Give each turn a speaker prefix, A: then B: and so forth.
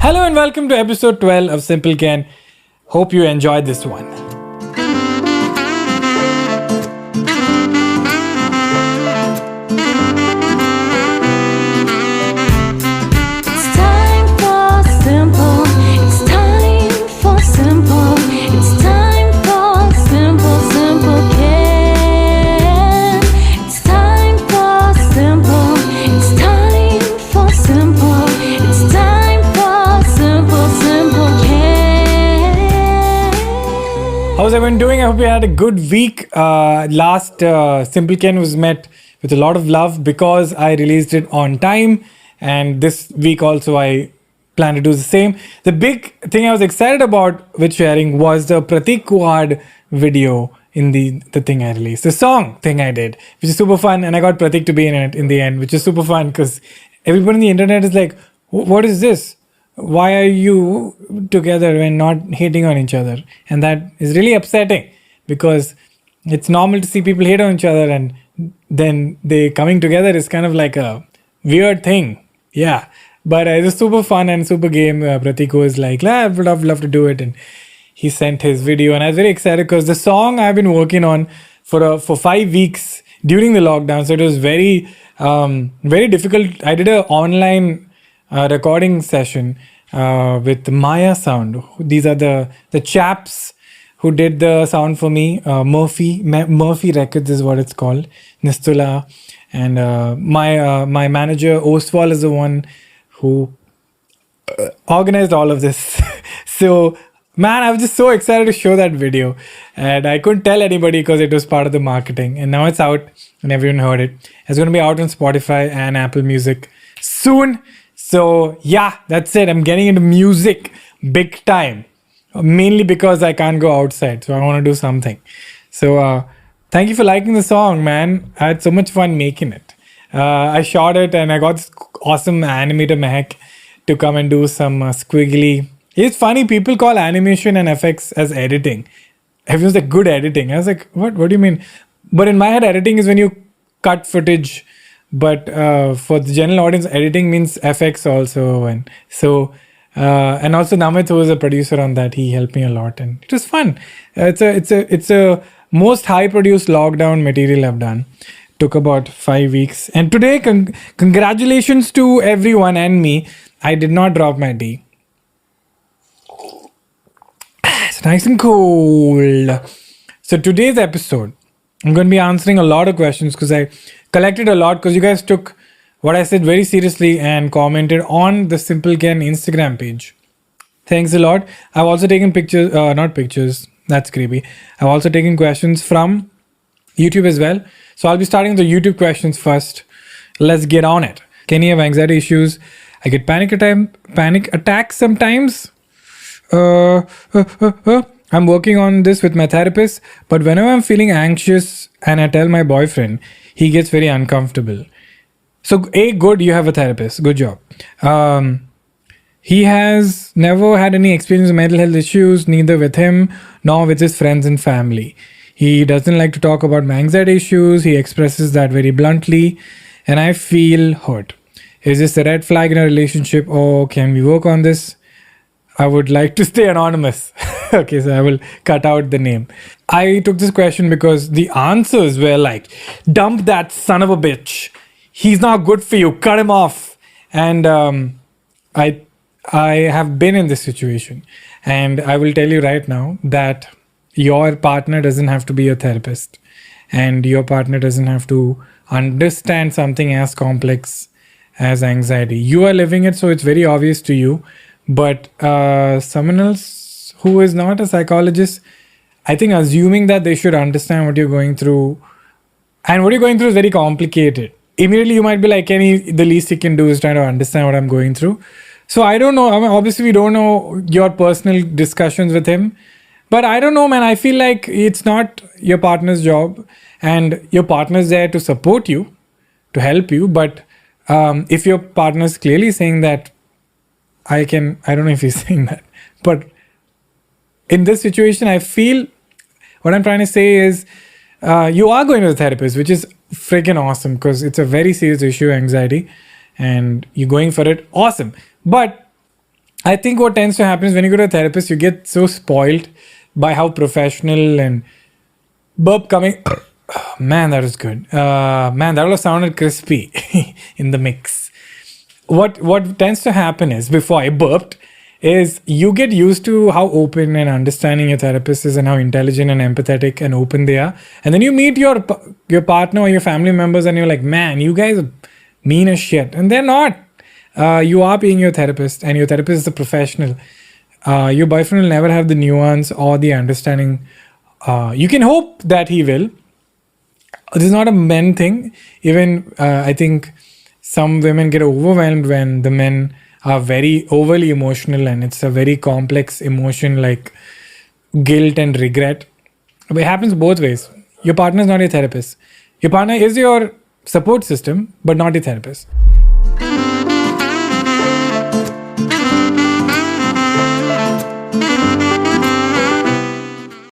A: Hello and welcome to episode 12 of Simple Ken. Hope you enjoyed this one. How's everyone doing? I hope you had a good week. Last Simple Ken was met with a lot of love because I released it on time. And this week also I plan to do the same. The big thing I was excited about with sharing was the Pratik Kuhad video in the thing I released. The song thing I did, which is super fun. And I got Pratik to be in it in the end, which is super fun because everybody on the internet is like, what is this? Why are you together and not hating on each other? And that is really upsetting because it's normal to see people hate on each other and then they coming together is kind of like a weird thing. Yeah. But it was super fun and super game. Pratik was like, I would love to do it. And he sent his video and I was very excited because the song I've been working on for 5 weeks during the lockdown. So it was very, very difficult. I did an online recording session with Maya Sound. These are the chaps who did the sound for me. Murphy Records is what it's called. Nistula. And my manager Oswald is the one who organized all of this. So man, I was just so excited to show that video. And I couldn't tell anybody because it was part of the marketing. And now it's out and everyone heard it. It's going to be out on Spotify and Apple Music soon. So yeah, that's it. I'm getting into music big time, mainly because I can't go outside. So I want to do something. So thank you for liking the song, man. I had so much fun making it. I shot it and I got this awesome animator Mehak to come and do some squiggly. It's funny, people call animation and effects as editing. Everyone's like, good editing. I was like, what do you mean? But in my head, editing is when you cut footage. But for the general audience, editing means FX also, and so and also Namit, who was a producer on that, he helped me a lot, and it was fun. It's a most high produced lockdown material I've done. Took about 5 weeks, and today congratulations to everyone and me. I did not drop my tea. It's nice and cold. So today's episode, I'm going to be answering a lot of questions because I collected a lot because you guys took what I said very seriously and commented on the Simple Ken Instagram page. Thanks a lot. I've also taken pictures, not pictures, that's creepy. I've also taken questions from YouTube as well. So I'll be starting with the YouTube questions first. Let's get on it. Kenny, have anxiety issues. I get panic attacks sometimes. I'm working on this with my therapist, but whenever I'm feeling anxious and I tell my boyfriend, he gets very uncomfortable. So, good, you have a therapist. Good job. He has never had any experience with mental health issues, neither with him nor with his friends and family. He doesn't like to talk about my anxiety issues. He expresses that very bluntly, and I feel hurt. Is this a red flag in a relationship, or can we work on this? I would like to stay anonymous. Okay, so I will cut out the name. I took this question because the answers were like, dump that son of a bitch. He's not good for you. Cut him off. And I have been in this situation. And I will tell you right now that your partner doesn't have to be a therapist. And your partner doesn't have to understand something as complex as anxiety. You are living it, so it's very obvious to you. But someone else who is not a psychologist, I think assuming that they should understand what you're going through, and what you're going through is very complicated. Immediately you might be like, Kenny, the least you can do is try to understand what I'm going through. So I don't know. I mean, obviously we don't know your personal discussions with him, but I don't know, man. I feel like it's not your partner's job, and your partner's there to support you, to help you. But if your partner's clearly saying that, I don't know if he's saying that, but in this situation, I feel what I'm trying to say is you are going to the therapist, which is freaking awesome because it's a very serious issue, anxiety, and you're going for it. Awesome. But I think what tends to happen is when you go to a therapist, you get so spoiled by how professional and burp coming. Man, that was good. Man, that would have sounded crispy in the mix. What tends to happen is, before I burped, is you get used to how open and understanding your therapist is and how intelligent and empathetic and open they are. And then you meet your partner or your family members and you're like, man, you guys are mean as shit. And they're not. You are being your therapist, and your therapist is a professional. Your boyfriend will never have the nuance or the understanding. You can hope that he will. This is not a men thing. Even I think some women get overwhelmed when the men are very overly emotional, and it's a very complex emotion like guilt and regret. But it happens both ways. Your partner is not your therapist. Your partner is your support system, but not your therapist.